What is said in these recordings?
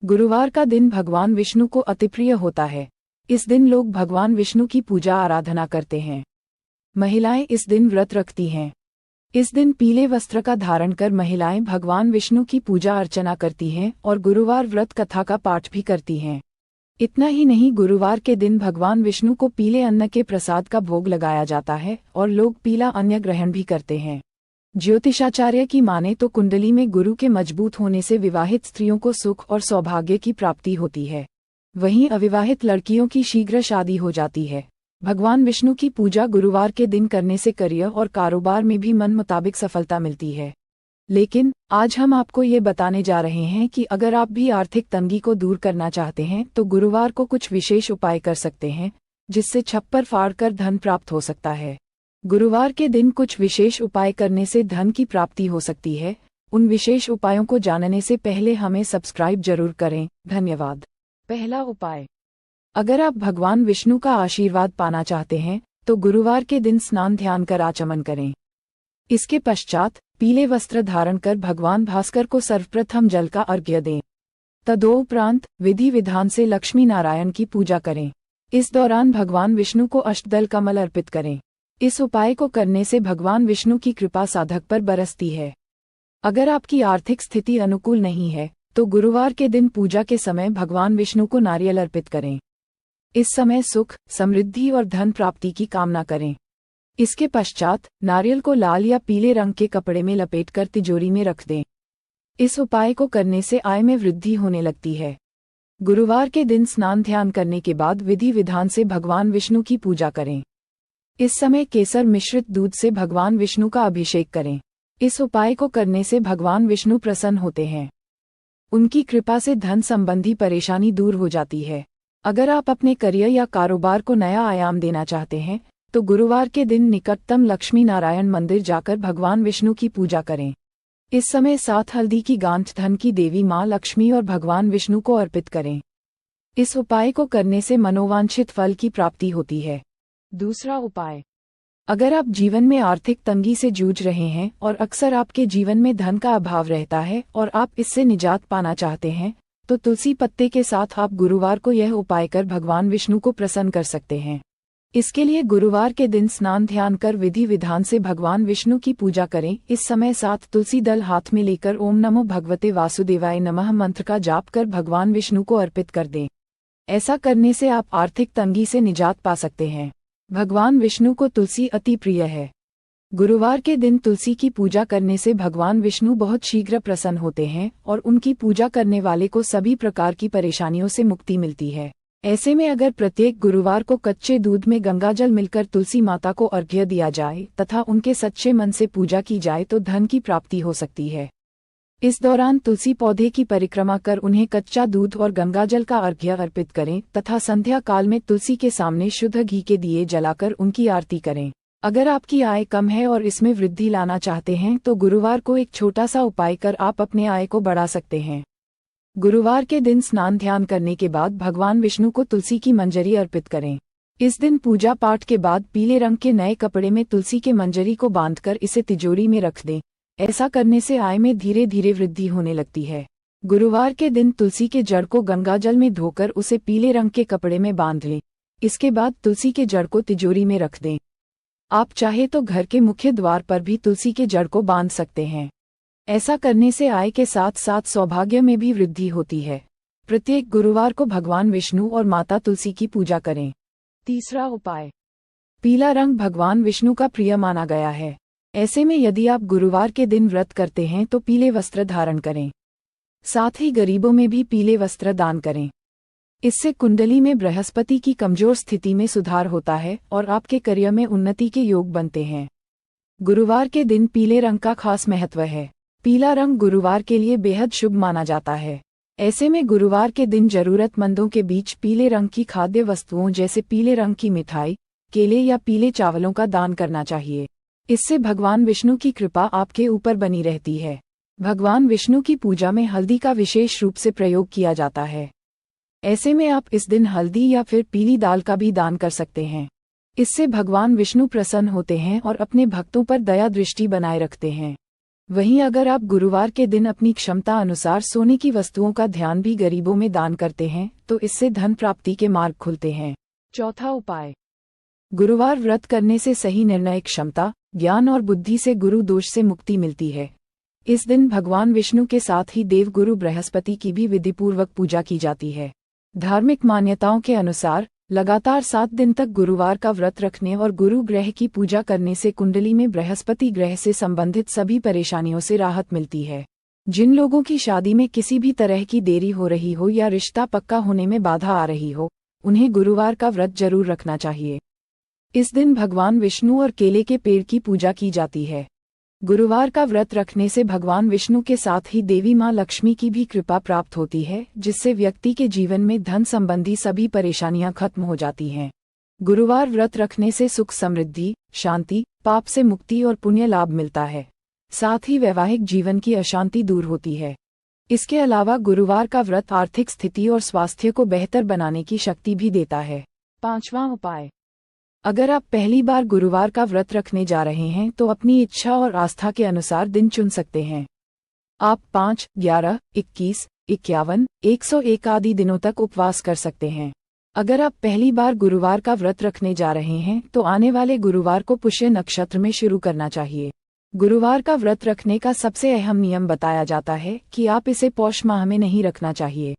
गुरुवार का दिन भगवान विष्णु को अतिप्रिय होता है। इस दिन लोग भगवान विष्णु की पूजा आराधना करते हैं। महिलाएं इस दिन व्रत रखती हैं। इस दिन पीले वस्त्र का धारण कर महिलाएं भगवान विष्णु की पूजा अर्चना करती हैं और गुरुवार व्रत कथा का पाठ भी करती हैं। इतना ही नहीं, गुरुवार के दिन भगवान विष्णु को पीले अन्न के प्रसाद का भोग लगाया जाता है और लोग पीला अन्न ग्रहण भी करते हैं। ज्योतिषाचार्य की माने तो कुंडली में गुरु के मजबूत होने से विवाहित स्त्रियों को सुख और सौभाग्य की प्राप्ति होती है। वहीं अविवाहित लड़कियों की शीघ्र शादी हो जाती है। भगवान विष्णु की पूजा गुरुवार के दिन करने से करियर और कारोबार में भी मन मुताबिक सफलता मिलती है। लेकिन आज हम आपको ये बताने जा रहे हैं कि अगर आप भी आर्थिक तंगी को दूर करना चाहते हैं तो गुरुवार को कुछ विशेष उपाय कर सकते हैं, जिससे छप्पर फाड़कर धन प्राप्त हो सकता है। गुरुवार के दिन कुछ विशेष उपाय करने से धन की प्राप्ति हो सकती है। उन विशेष उपायों को जानने से पहले हमें सब्सक्राइब जरूर करें। धन्यवाद। पहला उपाय, अगर आप भगवान विष्णु का आशीर्वाद पाना चाहते हैं तो गुरुवार के दिन स्नान ध्यान कर आचमन करें। इसके पश्चात पीले वस्त्र धारण कर भगवान भास्कर को सर्वप्रथम जल का अर्घ्य दें। तदोपरांत विधि विधान से लक्ष्मी नारायण की पूजा करें। इस दौरान भगवान विष्णु को अष्टदल कमल अर्पित करें। इस उपाय को करने से भगवान विष्णु की कृपा साधक पर बरसती है। अगर आपकी आर्थिक स्थिति अनुकूल नहीं है तो गुरुवार के दिन पूजा के समय भगवान विष्णु को नारियल अर्पित करें। इस समय सुख, समृद्धि और धन प्राप्ति की कामना करें। इसके पश्चात नारियल को लाल या पीले रंग के कपड़े में लपेटकर तिजोरी में रख दें। इस उपाय को करने से आय में वृद्धि होने लगती है। गुरुवार के दिन स्नान ध्यान करने के बाद विधि विधान से भगवान विष्णु की पूजा करें। इस समय केसर मिश्रित दूध से भगवान विष्णु का अभिषेक करें। इस उपाय को करने से भगवान विष्णु प्रसन्न होते हैं। उनकी कृपा से धन संबंधी परेशानी दूर हो जाती है। अगर आप अपने करियर या कारोबार को नया आयाम देना चाहते हैं तो गुरुवार के दिन निकटतम लक्ष्मी नारायण मंदिर जाकर भगवान विष्णु की पूजा करें। इस समय 7 हल्दी की गांठ धन की देवी मां लक्ष्मी और भगवान विष्णु को अर्पित करें। इस उपाय को करने से मनोवांछित फल की प्राप्ति होती है। दूसरा उपाय, अगर आप जीवन में आर्थिक तंगी से जूझ रहे हैं और अक्सर आपके जीवन में धन का अभाव रहता है और आप इससे निजात पाना चाहते हैं तो तुलसी पत्ते के साथ आप गुरुवार को यह उपाय कर भगवान विष्णु को प्रसन्न कर सकते हैं। इसके लिए गुरुवार के दिन स्नान ध्यान कर विधि विधान से भगवान विष्णु की पूजा करें। इस समय 7 तुलसी दल हाथ में लेकर ओम नमो भगवते वासुदेवाय नमः मंत्र का जाप कर भगवान विष्णु को अर्पित कर दें। ऐसा करने से आप आर्थिक तंगी से निजात पा सकते हैं। भगवान विष्णु को तुलसी अति प्रिय है। गुरुवार के दिन तुलसी की पूजा करने से भगवान विष्णु बहुत शीघ्र प्रसन्न होते हैं और उनकी पूजा करने वाले को सभी प्रकार की परेशानियों से मुक्ति मिलती है। ऐसे में अगर प्रत्येक गुरुवार को कच्चे दूध में गंगाजल मिलकर तुलसी माता को अर्घ्य दिया जाए तथा उनके सच्चे मन से पूजा की जाए तो धन की प्राप्ति हो सकती है। इस दौरान तुलसी पौधे की परिक्रमा कर उन्हें कच्चा दूध और गंगाजल का अर्घ्य अर्पित करें तथा संध्या काल में तुलसी के सामने शुद्ध घी के दिए जलाकर उनकी आरती करें। अगर आपकी आय कम है और इसमें वृद्धि लाना चाहते हैं तो गुरुवार को एक छोटा सा उपाय कर आप अपने आय को बढ़ा सकते हैं। गुरुवार के दिन स्नान ध्यान करने के बाद भगवान विष्णु को तुलसी की मंजरी अर्पित करें। इस दिन पूजा पाठ के बाद पीले रंग के नए कपड़े में तुलसी के मंजरी को बांधकर इसे तिजोरी में रख दें। ऐसा करने से आय में धीरे धीरे वृद्धि होने लगती है। गुरुवार के दिन तुलसी के जड़ को गंगाजल में धोकर उसे पीले रंग के कपड़े में बांध लें। इसके बाद तुलसी के जड़ को तिजोरी में रख दें। आप चाहे तो घर के मुख्य द्वार पर भी तुलसी के जड़ को बांध सकते हैं। ऐसा करने से आय के साथ साथ सौभाग्य में भी वृद्धि होती है। प्रत्येक गुरुवार को भगवान विष्णु और माता तुलसी की पूजा करें। तीसरा उपाय, पीला रंग भगवान विष्णु का प्रिय माना गया है। ऐसे में यदि आप गुरुवार के दिन व्रत करते हैं तो पीले वस्त्र धारण करें। साथ ही गरीबों में भी पीले वस्त्र दान करें। इससे कुंडली में बृहस्पति की कमजोर स्थिति में सुधार होता है और आपके करियर में उन्नति के योग बनते हैं। गुरुवार के दिन पीले रंग का खास महत्व है। पीला रंग गुरुवार के लिए बेहद शुभ माना जाता है। ऐसे में गुरुवार के दिन जरूरतमंदों के बीच पीले रंग की खाद्य वस्तुओं जैसे पीले रंग की मिठाई, केले या पीले चावलों का दान करना चाहिए। इससे भगवान विष्णु की कृपा आपके ऊपर बनी रहती है। भगवान विष्णु की पूजा में हल्दी का विशेष रूप से प्रयोग किया जाता है। ऐसे में आप इस दिन हल्दी या फिर पीली दाल का भी दान कर सकते हैं। इससे भगवान विष्णु प्रसन्न होते हैं और अपने भक्तों पर दया दृष्टि बनाए रखते हैं। वहीं अगर आप गुरुवार के दिन अपनी क्षमता अनुसार सोने की वस्तुओं का ध्यान भी गरीबों में दान करते हैं तो इससे धन प्राप्ति के मार्ग खुलते हैं। चौथा उपाय। गुरुवार व्रत करने से सही निर्णय क्षमता, ज्ञान और बुद्धि से गुरु दोष से मुक्ति मिलती है। इस दिन भगवान विष्णु के साथ ही देव गुरु बृहस्पति की भी विधिपूर्वक पूजा की जाती है। धार्मिक मान्यताओं के अनुसार लगातार 7 दिन तक गुरुवार का व्रत रखने और गुरु ग्रह की पूजा करने से कुंडली में बृहस्पति ग्रह से संबंधित सभी परेशानियों से राहत मिलती है। जिन लोगों की शादी में किसी भी तरह की देरी हो रही हो या रिश्ता पक्का होने में बाधा आ रही हो, उन्हें गुरुवार का व्रत जरूर रखना चाहिए। इस दिन भगवान विष्णु और केले के पेड़ की पूजा की जाती है। गुरुवार का व्रत रखने से भगवान विष्णु के साथ ही देवी मां लक्ष्मी की भी कृपा प्राप्त होती है, जिससे व्यक्ति के जीवन में धन संबंधी सभी परेशानियां खत्म हो जाती हैं। गुरुवार व्रत रखने से सुख समृद्धि, शांति, पाप से मुक्ति और पुण्य लाभ मिलता है। साथ ही वैवाहिक जीवन की अशांति दूर होती है। इसके अलावा गुरुवार का व्रत आर्थिक स्थिति और स्वास्थ्य को बेहतर बनाने की शक्ति भी देता है। पांचवां उपाय। अगर आप पहली बार गुरुवार का व्रत रखने जा रहे हैं तो अपनी इच्छा और आस्था के अनुसार दिन चुन सकते हैं। आप 5, 11, 21, 51, 101 आदि दिनों तक उपवास कर सकते हैं। अगर आप पहली बार गुरुवार का व्रत रखने जा रहे हैं तो आने वाले गुरुवार को पुष्य नक्षत्र में शुरू करना चाहिए। गुरुवार का व्रत रखने का सबसे अहम नियम बताया जाता है कि आप इसे पौष माह में नहीं रखना चाहिए।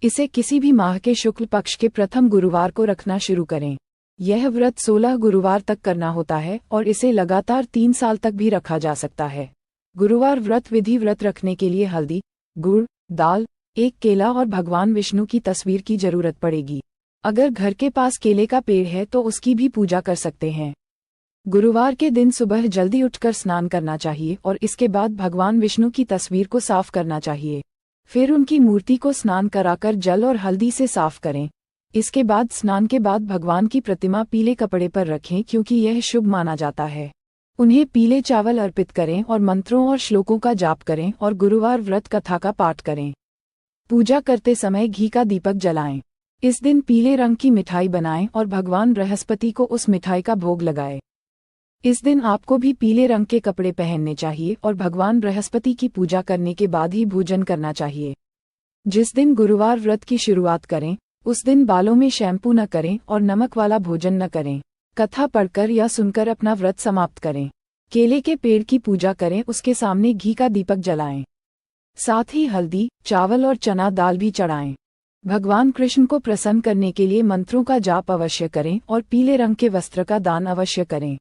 इसे किसी भी माह के शुक्ल पक्ष के प्रथम गुरुवार को रखना शुरू करें। यह व्रत 16 गुरुवार तक करना होता है और इसे लगातार 3 साल तक भी रखा जा सकता है। गुरुवार व्रत विधि। व्रत रखने के लिए हल्दी, गुड़, दाल, एक केला और भगवान विष्णु की तस्वीर की जरूरत पड़ेगी। अगर घर के पास केले का पेड़ है तो उसकी भी पूजा कर सकते हैं। गुरुवार के दिन सुबह जल्दी उठकर स्नान करना चाहिए और इसके बाद भगवान विष्णु की तस्वीर को साफ करना चाहिए। फिर उनकी मूर्ति को स्नान कराकर जल और हल्दी से साफ करें। इसके बाद स्नान के बाद भगवान की प्रतिमा पीले कपड़े पर रखें क्योंकि यह शुभ माना जाता है। उन्हें पीले चावल अर्पित करें और मंत्रों और श्लोकों का जाप करें और गुरुवार व्रत कथा का पाठ करें। पूजा करते समय घी का दीपक जलाएं। इस दिन पीले रंग की मिठाई बनाएं और भगवान बृहस्पति को उस मिठाई का भोग लगाएं। इस दिन आपको भी पीले रंग के कपड़े पहनने चाहिए और भगवान बृहस्पति की पूजा करने के बाद ही भोजन करना चाहिए। जिस दिन गुरुवार व्रत की शुरुआत करें उस दिन बालों में शैम्पू न करें और नमक वाला भोजन न करें। कथा पढ़कर या सुनकर अपना व्रत समाप्त करें। केले के पेड़ की पूजा करें, उसके सामने घी का दीपक जलाएं। साथ ही हल्दी, चावल और चना दाल भी चढ़ाएं। भगवान कृष्ण को प्रसन्न करने के लिए मंत्रों का जाप अवश्य करें और पीले रंग के वस्त्र का दान अवश्य करें।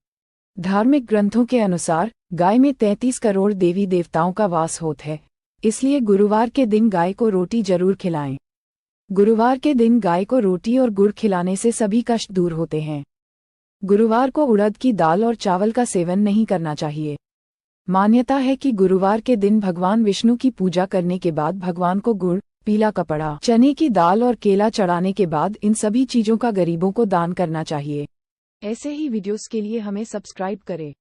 धार्मिक ग्रंथों के अनुसार गाय में 33 करोड़ देवी देवताओं का वास होता है, इसलिए गुरुवार के दिन गाय को रोटी जरूर खिलाएं। गुरुवार के दिन गाय को रोटी और गुड़ खिलाने से सभी कष्ट दूर होते हैं। गुरुवार को उड़द की दाल और चावल का सेवन नहीं करना चाहिए। मान्यता है कि गुरुवार के दिन भगवान विष्णु की पूजा करने के बाद भगवान को गुड़, पीला कपड़ा, चने की दाल और केला चढ़ाने के बाद इन सभी चीजों का गरीबों को दान करना चाहिए। ऐसे ही वीडियोस के लिए हमें सब्सक्राइब करें।